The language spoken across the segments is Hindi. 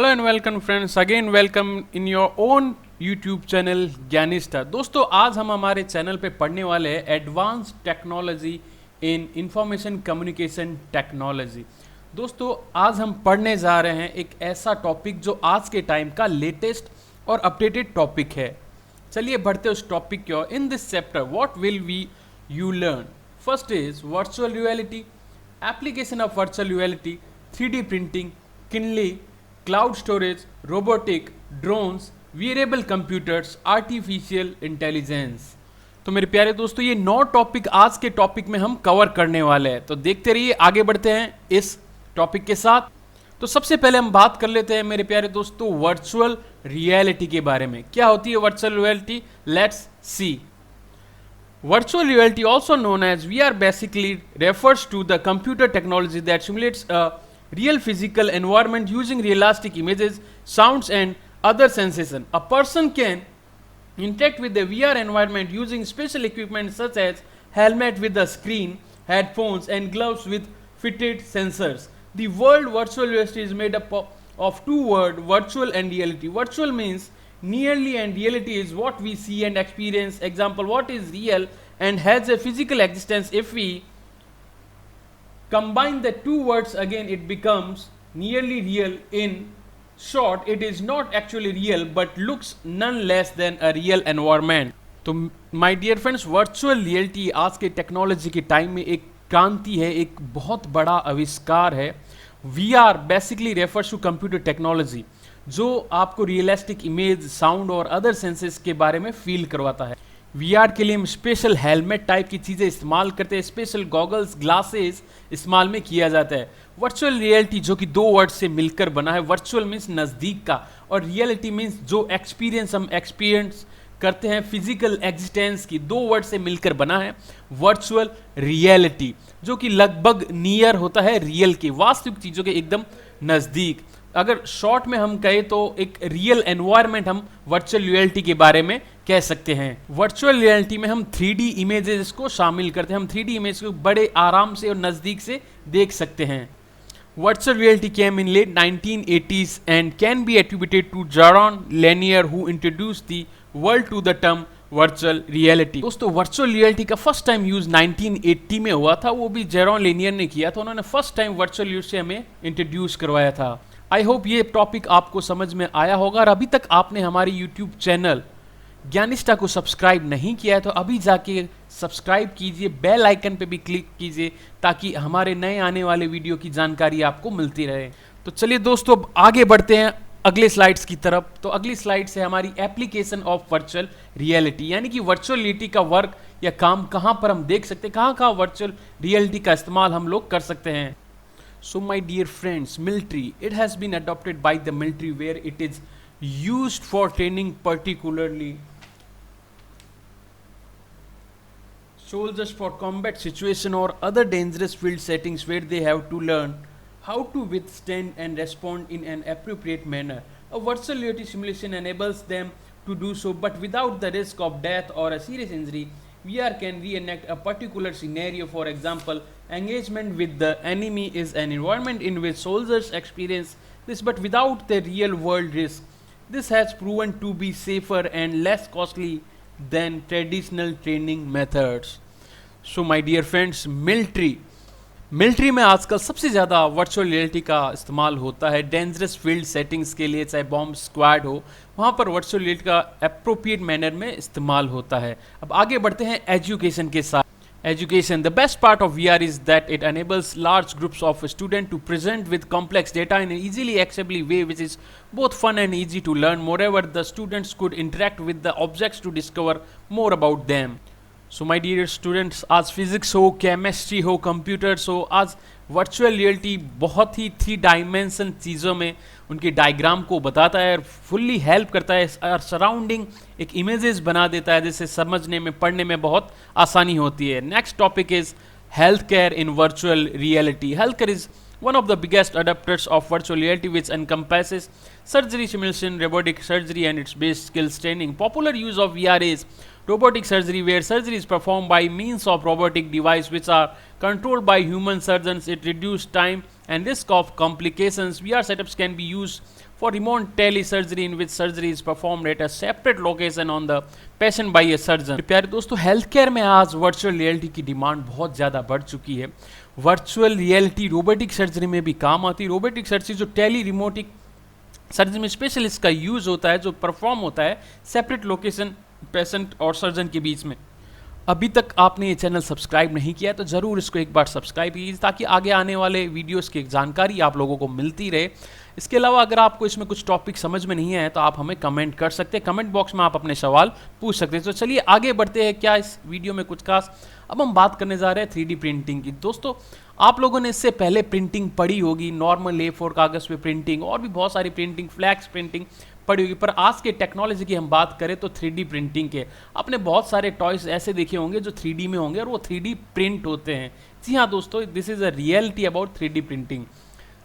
Hello and welcome friends, again welcome in your own YouTube channel Gyanista. दोस्तों, आज हम हमारे चैनल पे पढ़ने वाले हैं advance technology in information communication technology. दोस्तों, आज हम पढ़ने जा रहे हैं एक ऐसा टॉपिक जो आज के टाइम का लेटेस्ट और अपडेटेड टॉपिक है। चलिए बढ़ते उस टॉपिक की ओर। In this chapter what will we you learn? First is virtual reality, application of virtual reality, 3D printing, किनली, cloud storage, robotic, drones, wearable computers, artificial intelligence. तो मेरे प्यारे दोस्तों, ये 9 टॉपिक आज के टॉपिक में हम कवर करने वाले हैं। तो देखते रहिए, आगे बढ़ते हैं इस टॉपिक के साथ। तो सबसे पहले हम बात कर लेते हैं मेरे प्यारे दोस्तों वर्चुअल रियलिटी के बारे में। क्या होती है virtual reality? Let's see. Virtual reality, also known as VR, basically refers to the computer technology that simulates a real physical environment using realistic images, sounds, and other sensations. A person can interact with the VR environment using special equipment such as helmet with a screen, headphones, and gloves with fitted sensors. The word virtual reality is made up of two words, virtual and reality. Virtual means nearly, and reality is what we see and experience. Example, what is real and has a physical existence. If we combine the two words again, it becomes nearly real. In short, it is not actually real but looks none less than a real environment. तो my dear friends, virtual reality आज के टेक्नोलॉजी के टाइम में एक क्रांति है, एक बहुत बड़ा आविष्कार है। VR basically refers to computer technology जो आपको रियलिस्टिक इमेज, साउंड और अदर सेंसेस के बारे में फील करवाता है। VR के लिए हम स्पेशल हेलमेट टाइप की चीज़ें इस्तेमाल करते हैं, स्पेशल गॉगल्स, ग्लासेस इस्तेमाल में किया जाता है। वर्चुअल रियलिटी जो कि 2 वर्ड से मिलकर बना है, वर्चुअल मीन्स नज़दीक का और रियलिटी मीन्स जो एक्सपीरियंस हम एक्सपीरियंस करते हैं, फिजिकल एग्जिस्टेंस की 2 वर्ड से मिलकर बना है वर्चुअल रियलिटी, जो कि लगभग नियर होता है रियल के, वास्तविक चीज़ों के एकदम नज़दीक। अगर शॉर्ट में हम कहें तो एक रियल एनवायरनमेंट हम वर्चुअल रियलिटी के बारे में कह सकते हैं। वर्चुअल रियलिटी में हम 3D इमेजेस को शामिल करते हैं, हम 3D इमेज को बड़े आराम से और नज़दीक से देख सकते हैं। Virtual reality came in late 1980s and can be attributed to Jaron Lanier, who introduced the world to the term virtual reality. दोस्तों, वर्चुअल रियलिटी का फर्स्ट टाइम यूज 1980 में हुआ था, वो भी जेरॉन लेनियर ने किया था। उन्होंने फर्स्ट टाइम वर्चुअल रियलिटी से हमें इंट्रोड्यूस करवाया था। आई होप ये टॉपिक आपको समझ में आया होगा। और अभी तक आपने हमारी यूट्यूब चैनल ज्ञानिस्टा को सब्सक्राइब नहीं किया है तो अभी जाके सब्सक्राइब कीजिए, बेल आइकन पे भी क्लिक कीजिए ताकि हमारे नए आने वाले वीडियो की जानकारी आपको मिलती रहे। तो चलिए दोस्तों, अब आगे बढ़ते हैं अगले स्लाइड्स की तरफ। तो अगली स्लाइड से हमारी एप्लीकेशन ऑफ वर्चुअल रियलिटी, यानी कि वर्चुअल रियलिटी का वर्क या काम कहाँ पर हम देख सकते हैं, कहाँ कहाँ वर्चुअल रियलिटी का इस्तेमाल हम लोग कर सकते हैं। So my dear friends, military, it has been adopted by the military where it is used for training, particularly soldiers for combat situation or other dangerous field settings where they have to learn how to withstand and respond in an appropriate manner. A virtual reality simulation enables them to do so, but without the risk of death or a serious injury. VR can reenact a particular scenario. For example, engagement with the enemy is an environment in which soldiers experience this but without the real world risk. This has proven to be safer and less costly than traditional training methods. So my dear friends, military में आजकल सबसे ज़्यादा वर्चुअल रियलिटी का इस्तेमाल होता है डेंजरस फील्ड सेटिंग्स के लिए, चाहे बॉम्ब स्क्वाड हो, वहाँ पर वर्चुअल रियलिटी का अप्रोप्रिएट मैनर में इस्तेमाल होता है। अब आगे बढ़ते हैं एजुकेशन के साथ। Education, the best part of VR is that it enables large groups of students to present with complex data in an easily accessible way, which is both fun and easy to learn. Moreover, the students could interact with the objects to discover more about them. So my dear students, आज फिजिक्स हो, केमिस्ट्री हो, कंप्यूटर्स हो, आज वर्चुअल रियलिटी बहुत ही 3 डायमेंशन चीज़ों में उनके डायग्राम को बताता है और फुल्ली हेल्प करता है और सराउंडिंग एक इमेजेस बना देता है जिससे समझने में, पढ़ने में बहुत आसानी होती है। Next topic is health care in virtual reality. Health care is one of the biggest adapters of virtual reality, which encompasses surgery simulation, robotic surgery and its basic skills training. Popular use of VR is robotic surgery, where surgery is performed by means of robotic devices which are controlled by human surgeons. It reduces time and risk of complications. VR setups can be used for remote telesurgery in which surgery is performed at a separate location on the patient by a surgeon। प्यारे दोस्तों, हेल्थ केयर में आज वर्चुअल रियलिटी की डिमांड बहुत ज़्यादा बढ़ चुकी है। वर्चुअल रियलिटी रोबोटिक सर्जरी में भी काम आती है। रोबोटिक सर्जरी जो टेली रिमोटिक सर्जरी में स्पेशल इसका यूज़ होता है, जो परफॉर्म होता है सेपरेट लोकेशन पेशेंट और सर्जन के बीच में। अभी तक आपने ये चैनल सब्सक्राइब नहीं किया है तो ज़रूर इसको एक बार सब्सक्राइब कीजिए ताकि आगे आने वाले वीडियोस की जानकारी आप लोगों को मिलती रहे। इसके अलावा अगर आपको इसमें कुछ टॉपिक समझ में नहीं आए तो आप हमें कमेंट कर सकते हैं, कमेंट बॉक्स में आप अपने सवाल पूछ सकते हैं। तो चलिए आगे बढ़ते हैं, क्या इस वीडियो में कुछ खास। अब हम बात करने जा रहे हैं 3D प्रिंटिंग की। दोस्तों, आप लोगों ने इससे पहले प्रिंटिंग पढ़ी होगी, नॉर्मल A4 कागज़ पे प्रिंटिंग और भी बहुत सारी प्रिंटिंग, फ्लैक्स प्रिंटिंग पड़ी होगी। पर आज के टेक्नोलॉजी की हम बात करें तो 3D प्रिंटिंग के आपने बहुत सारे टॉयज ऐसे देखे होंगे जो 3D में होंगे और वो 3D प्रिंट होते हैं। जी हाँ दोस्तों, this is a reality about 3D printing.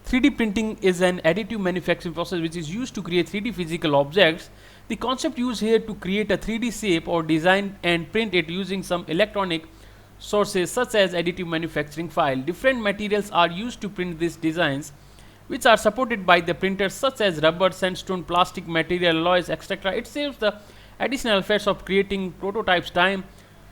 3D printing is an additive manufacturing process which is used to create 3D physical objects. The concept used here to create a 3D shape or design and print it using some electronic sources such as additive manufacturing file. Different materials are used to print these designs, which are supported by the printers such as rubber, sandstone, plastic material, alloys, etc. It saves the additional effects of creating prototypes time.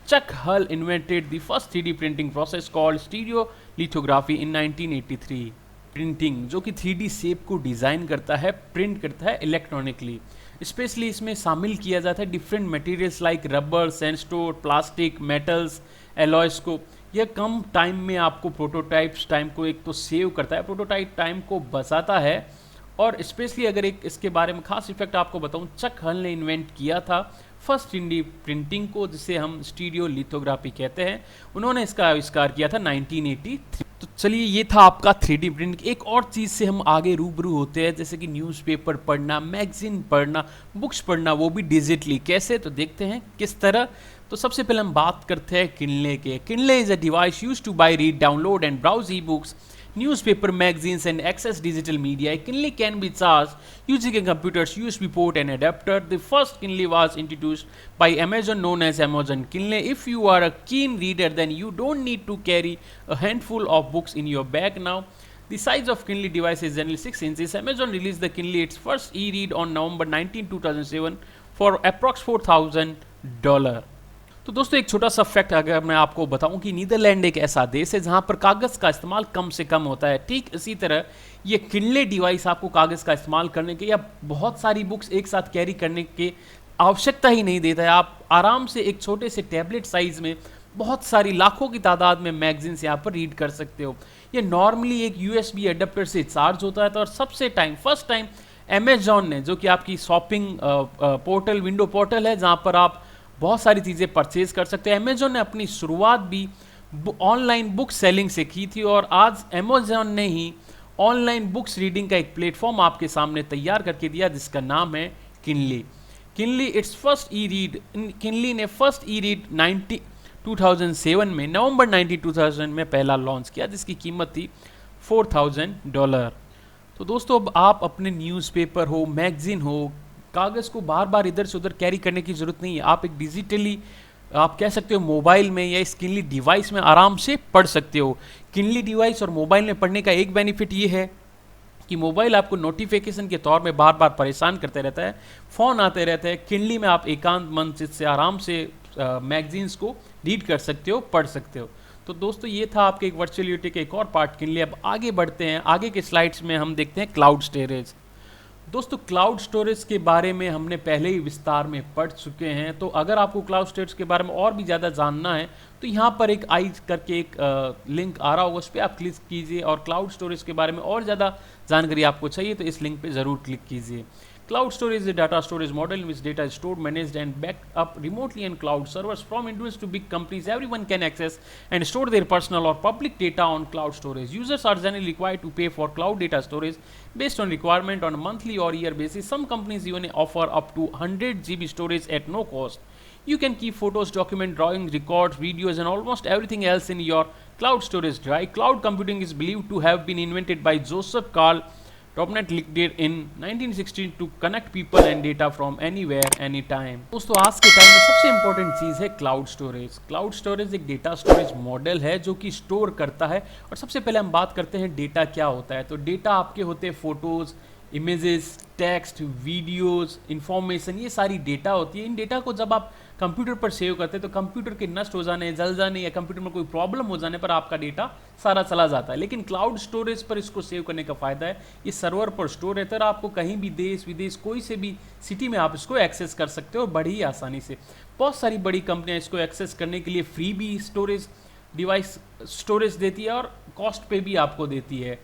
Chuck Hull invented the first 3D printing process called stereolithography in 1983. Printing जो कि 3D शेप को डिज़ाइन करता है, प्रिंट करता है इलेक्ट्रॉनिकली। स्पेशली इसमें शामिल किया जाता है different materials like rubber, sandstone, plastic, metals, Alois को। यह कम टाइम में आपको प्रोटोटाइप्स टाइम को एक तो सेव करता है, प्रोटोटाइप टाइम को बचाता है। और स्पेशली अगर एक इसके बारे में खास इफेक्ट आपको बताऊं, चक हल ने इन्वेंट किया था फर्स्ट 3D प्रिंटिंग को, जिसे हम स्टीरियोलिथोग्राफी कहते हैं। उन्होंने इसका आविष्कार किया था 1983। तो चलिए, ये था आपका 3D प्रिंट। एक और चीज़ से हम आगे रूबरू होते हैं, जैसे कि न्यूज़पेपर पढ़ना, मैगजीन पढ़ना, बुक्स पढ़ना, वो भी डिजिटली। कैसे, तो देखते हैं किस तरह। तो सबसे पहले हम बात करते हैं किनले के। Kindle is a device used to buy, read, download and browse e books, newspaper, magazines and access digital media. A Kindle can be charged using a computer's USB port and adapter. The first Kindle was introduced by Amazon, known as Amazon Kindle. If you are a keen reader, then you don't need to carry a handful of books in your bag now. The size of Kindle device is generally 6 inches. Amazon released the Kindle its first e-read on November 19, 2007 for approx $4,000. तो दोस्तों, एक छोटा सा फैक्ट अगर मैं आपको बताऊं कि नीदरलैंड एक ऐसा देश है जहां पर कागज़ का इस्तेमाल कम से कम होता है। ठीक इसी तरह ये किनले डिवाइस आपको कागज़ का इस्तेमाल करने के या बहुत सारी बुक्स एक साथ कैरी करने की आवश्यकता ही नहीं देता है। आप आराम से एक छोटे से टैबलेट साइज़ में बहुत सारी लाखों की तादाद में मैगजीन्स यहाँ पर रीड कर सकते हो। ये नॉर्मली एक USB अडेप्टर से चार्ज होता है। तो और सबसे फर्स्ट टाइम अमेजॉन ने, जो कि आपकी शॉपिंग पोर्टल, विंडो पोर्टल है जहाँ पर आप बहुत सारी चीज़ें परचेज कर सकते हैं। अमेजॉन ने अपनी शुरुआत भी ऑनलाइन बुक सेलिंग से की थी और आज अमेजॉन ने ही ऑनलाइन बुक्स रीडिंग का एक प्लेटफॉर्म आपके सामने तैयार करके दिया जिसका नाम है Kinley. Kinley it's first E read, Kinley ने फर्स्ट ई रीड 2007 में, नवंबर 19, 2000 में पहला लॉन्च किया जिसकी कीमत थी $4,000। तो दोस्तों, अब आप अपने न्यूज़पेपर हो, मैगजीन हो, कागज़ को बार बार इधर से उधर कैरी करने की ज़रूरत नहीं है। आप एक डिजिटली, आप कह सकते हो मोबाइल में या इस किनली डिवाइस में आराम से पढ़ सकते हो। किनली डिवाइस और मोबाइल में पढ़ने का एक बेनिफिट ये है कि मोबाइल आपको नोटिफिकेशन के तौर में बार बार परेशान करते रहता है, फ़ोन आते रहते हैं। किनली में आप एकांत मन से आराम से मैगजीन्स को रीड कर सकते हो, पढ़ सकते हो। तो दोस्तों, ये था आपके एक वर्चुअल रियलिटी का एक और पार्ट किनली। अब आगे बढ़ते हैं, आगे के स्लाइड्स में हम देखते हैं क्लाउड स्टोरेज। दोस्तों, क्लाउड स्टोरेज के बारे में हमने पहले ही विस्तार में पढ़ चुके हैं। तो अगर आपको क्लाउड स्टोरेज के बारे में और भी ज़्यादा जानना है तो यहाँ पर एक आई करके एक लिंक आ रहा होगा, उस पर आप क्लिक कीजिए और क्लाउड स्टोरेज के बारे में और ज़्यादा जानकारी आपको चाहिए तो इस लिंक पे ज़रूर क्लिक कीजिए। Cloud storage is a data storage model in which data is stored, managed and backed up remotely on cloud servers. From individuals to big companies, everyone can access and store their personal or public data on cloud storage. Users are generally required to pay for cloud data storage based on requirement on a monthly or year basis. Some companies even offer up to 100 GB storage at no cost. You can keep photos, documents, drawings, records, videos and almost everything else in your cloud storage drive. Cloud computing is believed to have been invented by Joseph Carl Topnet Lickdale in 1916 to connect people and data from anywhere, anytime. दोस्तों, आज के टाइम में सबसे इंपॉर्टेंट चीज़ है क्लाउड स्टोरेज। क्लाउड स्टोरेज एक डेटा स्टोरेज मॉडल है जो कि स्टोर करता है। और सबसे पहले हम बात करते हैं डेटा क्या होता है। तो डेटा आपके होते हैं photos, images, text, videos, information, ये सारी डेटा होती है। इन डेटा को जब आप कंप्यूटर पर सेव करते हैं तो कंप्यूटर के नष्ट हो जाने, जल जाने या कंप्यूटर में कोई प्रॉब्लम हो जाने पर आपका डेटा सारा चला जाता है। लेकिन क्लाउड स्टोरेज पर इसको सेव करने का फ़ायदा है, ये सर्वर पर स्टोर रहता है और आपको कहीं भी देश विदेश कोई से भी सिटी में आप इसको एक्सेस कर सकते हो और बड़ी ही आसानी से। बहुत सारी बड़ी कंपनियाँ इसको एक्सेस करने के लिए फ्री भी स्टोरेज डिवाइस स्टोरेज देती है और कॉस्ट पे भी आपको देती है।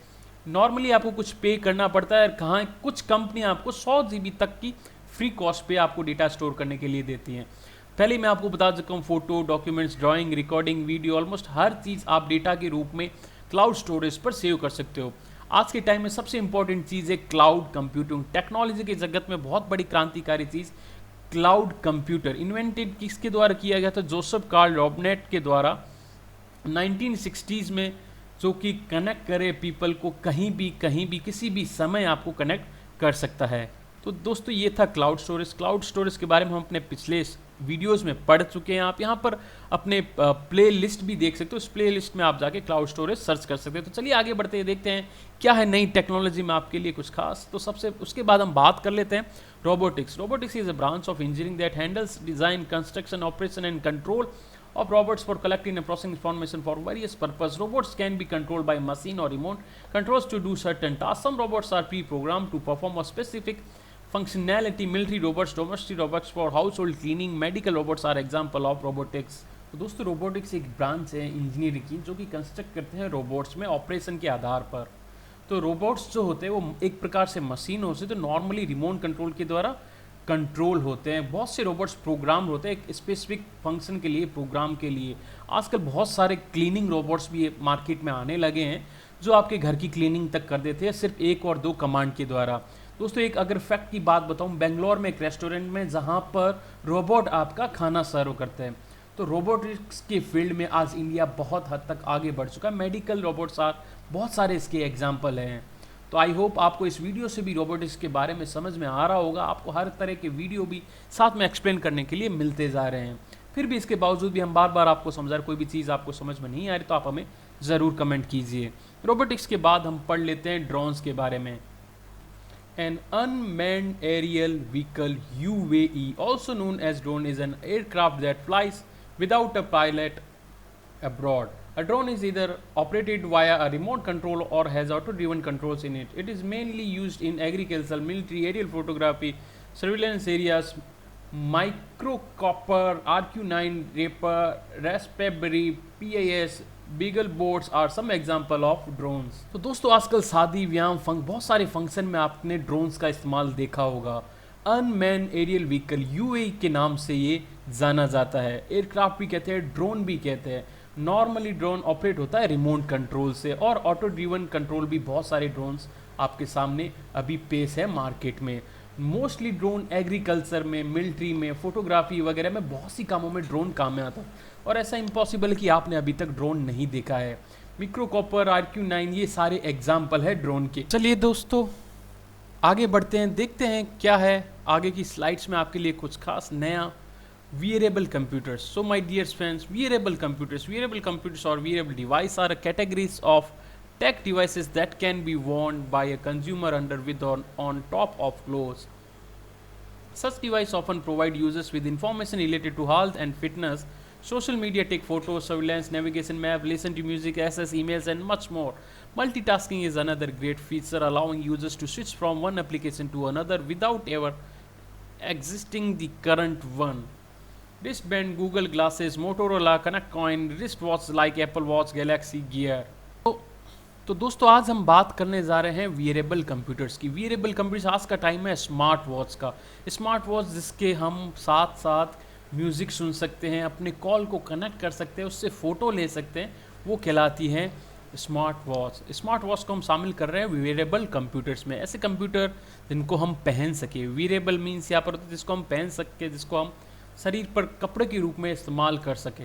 नॉर्मली आपको कुछ पे करना पड़ता है, कहाँ कुछ कंपनियां आपको 100 GB तक की फ्री कॉस्ट पे आपको डेटा स्टोर करने के लिए देती हैं। पहले मैं आपको बता चुका हूँ, photo, documents, drawing, recording, video, almost हर चीज़ आप डेटा के रूप में क्लाउड स्टोरेज पर सेव कर सकते हो। आज के टाइम में सबसे इंपॉर्टेंट चीज़ है क्लाउड कंप्यूटिंग। टेक्नोलॉजी के जगत में बहुत बड़ी क्रांतिकारी चीज़ क्लाउड कंप्यूटर इन्वेंटेड किसके द्वारा किया गया था? जोसेफ कार्ल रॉबनेट के द्वारा 1960s में, जो कि कनेक्ट करे पीपल को कहीं भी किसी भी समय आपको कनेक्ट कर सकता है। तो दोस्तों ये था क्लाउड स्टोरेज। क्लाउड स्टोरेज के बारे में हम अपने पिछले वीडियोस में पढ़ चुके हैं। आप यहाँ पर अपने प्ले लिस्ट भी देख सकते हो, उस प्ले लिस्ट में आप जाके क्लाउड स्टोरेज सर्च कर सकते हो। तो चलिए आगे बढ़ते हैं, देखते हैं क्या है नई टेक्नोलॉजी में आपके लिए कुछ खास। तो सबसे उसके बाद हम बात कर लेते हैं robotics. Robotics is a branch of engineering that handles design, construction, operation and control of robots for collecting and processing information for various purposes. Robots can be controlled by machine or remote controls to do certain tasks. Some robots are pre-programmed to perform a specific functionality. Military robots, domestic robots for household cleaning, medical robots are example of robotics. तो दोस्तों रोबोटिक्स एक ब्रांच है इंजीनियरिंग की जो कि कंस्ट्रक्ट करते हैं रोबोट्स में ऑपरेशन के आधार पर। तो रोबोट्स जो होते हैं वो एक प्रकार से मशीन होते हैं, तो नॉर्मली रिमोट कंट्रोल के द्वारा कंट्रोल होते हैं। बहुत से रोबोट्स प्रोग्राम होते हैं एक स्पेसिफिक फंक्शन के लिए, प्रोग्राम के लिए। आजकल बहुत सारे क्लीनिंग रोबोट्स भी मार्केट में आने लगे हैं जो आपके घर की क्लीनिंग तक कर देते हैं सिर्फ 1 और 2 कमांड के द्वारा। दोस्तों एक अगर फैक्ट की बात बताऊं, बेंगलोर में एक रेस्टोरेंट में जहां पर रोबोट आपका खाना सर्व करते हैं। तो रोबोटिक्स के फील्ड में आज इंडिया बहुत हद तक आगे बढ़ चुका है। मेडिकल रोबोट्स बहुत सारे इसके एग्जाम्पल हैं। तो आई होप आपको इस वीडियो से भी रोबोटिक्स के बारे में समझ में आ रहा होगा। आपको हर तरह के वीडियो भी साथ में एक्सप्लेन करने के लिए मिलते जा रहे हैं। फिर भी इसके बावजूद भी हम बार बार आपको समझा रहे, कोई भी चीज़ आपको समझ में नहीं आ रही तो आप हमें ज़रूर कमेंट कीजिए। रोबोटिक्स के बाद हम पढ़ लेते हैं ड्रोन्स के बारे में। An unmanned aerial vehicle UAE, also known as drone, is an aircraft that flies without a pilot abroad. A drone is either operated via a remote control or has auto-driven controls in it. It is mainly used in agriculture, military, aerial photography, surveillance areas. Microcopter, RQ9, Reaper, Raspberry, PAS, Beagle boats are some example of drones. तो दोस्तों आजकल शादी, व्यायाम, बहुत सारे फंक्शन में आपने ड्रोन्स का इस्तेमाल देखा होगा। अनमैन एरियल व्हीकल UAE के नाम से ये जाना जाता है। एयरक्राफ्ट भी कहते हैं, ड्रोन भी कहते हैं। नॉर्मली ड्रोन ऑपरेट होता है रिमोट कंट्रोल से, और ऑटो ड्रिवन कंट्रोल भी बहुत सारे ड्रोन्स आपके सामने अभी पेश है मार्केट में। मोस्टली ड्रोन एग्रीकल्चर में, मिलिट्री में, फोटोग्राफी वगैरह में बहुत सी कामों में ड्रोन काम में आता है, और ऐसा इम्पॉसिबल है कि आपने अभी तक ड्रोन नहीं देखा है। मिक्रोकॉपर, RQ9 ये सारे एग्जाम्पल है ड्रोन के। चलिए दोस्तों आगे बढ़ते हैं, देखते हैं क्या है आगे की स्लाइड्स में आपके लिए कुछ खास नया। Wearable computers. So my dear friends, wearable computers or wearable device are categories of tech devices that can be worn by a consumer under, with, on top of clothes. Such devices often provide users with information related to health and fitness, social media, take photos, surveillance, navigation, map, listen to music, access emails and much more. Multitasking is another great feature, allowing users to switch from one application to another without ever exiting the current one. Wristband, Google Glasses, Motorola, Connect Coin, wristwatch like Apple Watch, Galaxy Gear. तो दोस्तों आज हम बात करने जा रहे हैं वियरेबल कंप्यूटर्स की। वियरेबल कंप्यूटर्स आज का टाइम है स्मार्ट वॉच का। स्मार्ट वॉच जिसके हम साथ साथ म्यूज़िक सुन सकते हैं, अपने कॉल को कनेक्ट कर सकते हैं, उससे फ़ोटो ले सकते हैं, वो कहलाती है स्मार्ट वॉच। स्मार्ट वॉच को हम शामिल कर रहे हैं वियरेबल कंप्यूटर्स में। ऐसे कंप्यूटर जिनको हम पहन सके। वियरेबल मीन्स यहाँ पर होता है जिसको हम पहन सके, जिसको हम शरीर पर कपड़े के रूप में इस्तेमाल कर सके।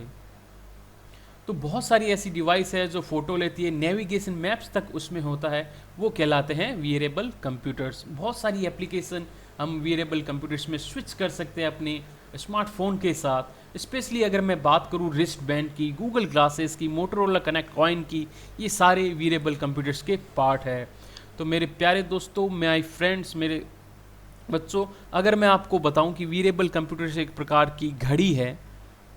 तो बहुत सारी ऐसी डिवाइस है जो फ़ोटो लेती है, नेविगेशन, मैप्स तक उसमें होता है, वो कहलाते हैं वियरेबल कंप्यूटर्स। बहुत सारी एप्लीकेशन हम वियरेबल कंप्यूटर्स में स्विच कर सकते हैं अपने स्मार्टफोन के साथ। स्पेशली अगर मैं बात करूँ रिस्ट बैंड की, गूगल ग्लासेस की, मोटोरोला कनेक्ट कॉइन की, ये सारे वियरेबल कंप्यूटर्स के पार्ट है। तो मेरे प्यारे दोस्तों, माय फ्रेंड्स, मेरे बच्चों, अगर मैं आपको बताऊं कि वीरेबल कंप्यूटर एक प्रकार की घड़ी है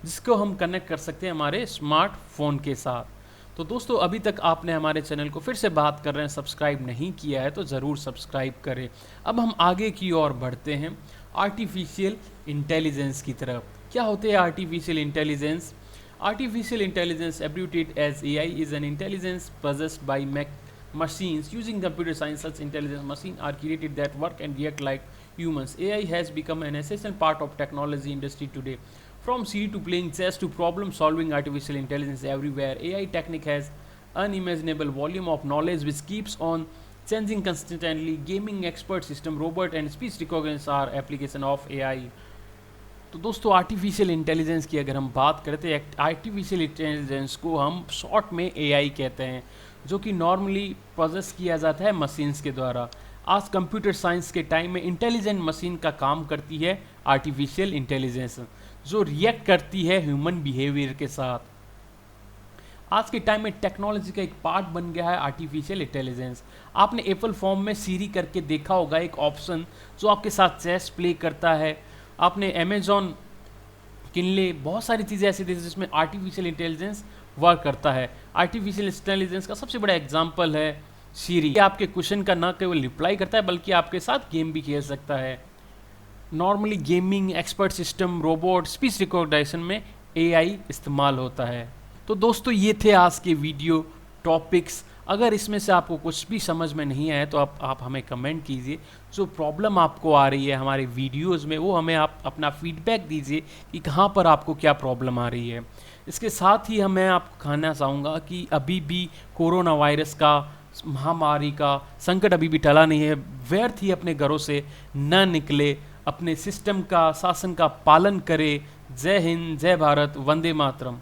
जिसको हम कनेक्ट कर सकते हैं हमारे स्मार्टफोन के साथ। तो दोस्तों, अभी तक आपने हमारे चैनल को, फिर से बात कर रहे हैं, सब्सक्राइब नहीं किया है तो ज़रूर सब्सक्राइब करें। अब हम आगे की ओर बढ़ते हैं आर्टिफिशियल इंटेलिजेंस की तरफ। क्या होते हैं artificial intelligence? Artificial intelligence, abbreviated as AI, is an intelligence possessed by machines using computer science. Such intelligent machines are created that work and react like humans. AI has become an essential part of technology industry today. From Siri to playing chess to problem solving, artificial intelligence everywhere. AI technique has unimaginable volume of knowledge which keeps on changing constantly. Gaming, expert system, robot and speech recognition are application of AI. तो दोस्तों, आर्टिफिशियल इंटेलिजेंस की अगर हम बात करते हैं, आर्टिफिशियल इंटेलिजेंस को हम शॉर्ट में एआई कहते हैं, जो कि नॉर्मली प्रोसेस किया जाता है मशीन्स के द्वारा। आज कंप्यूटर साइंस के टाइम में इंटेलिजेंट मशीन का काम करती है आर्टिफिशियल इंटेलिजेंस, जो रिएक्ट करती है ह्यूमन बिहेवियर के साथ। आज के टाइम में टेक्नोलॉजी का एक पार्ट बन गया है आर्टिफिशियल इंटेलिजेंस। आपने एप्पल फॉर्म में सीरी करके देखा होगा, एक ऑप्शन जो आपके साथ चेस प्ले करता है। आपने अमेजॉन, किनले, बहुत सारी चीज़ें ऐसी थी जिसमें आर्टिफिशियल इंटेलिजेंस वर्क करता है। आर्टिफिशियल इंटेलिजेंस का सबसे बड़ा एग्जांपल है सीरी। आपके क्वेश्चन का ना केवल रिप्लाई करता है बल्कि आपके साथ गेम भी खेल सकता है। Normally gaming, expert system, robot, speech recognition में एआई इस्तेमाल होता है। तो दोस्तों, ये थे आज के वीडियो टॉपिक्स। अगर इसमें से आपको कुछ भी समझ में नहीं आया तो आप हमें कमेंट कीजिए। जो प्रॉब्लम आपको आ रही है हमारे वीडियोस में, वो हमें आप अपना फीडबैक दीजिए कि कहाँ पर आपको क्या प्रॉब्लम आ रही है। इसके साथ ही मैं आपको कहना चाहूँगा कि अभी भी कोरोना वायरस का, महामारी का संकट अभी भी टला नहीं है। व्यर्थ ही अपने घरों से न निकले, अपने सिस्टम का, शासन का पालन करें। जय हिंद, जय भारत, वंदे मातरम।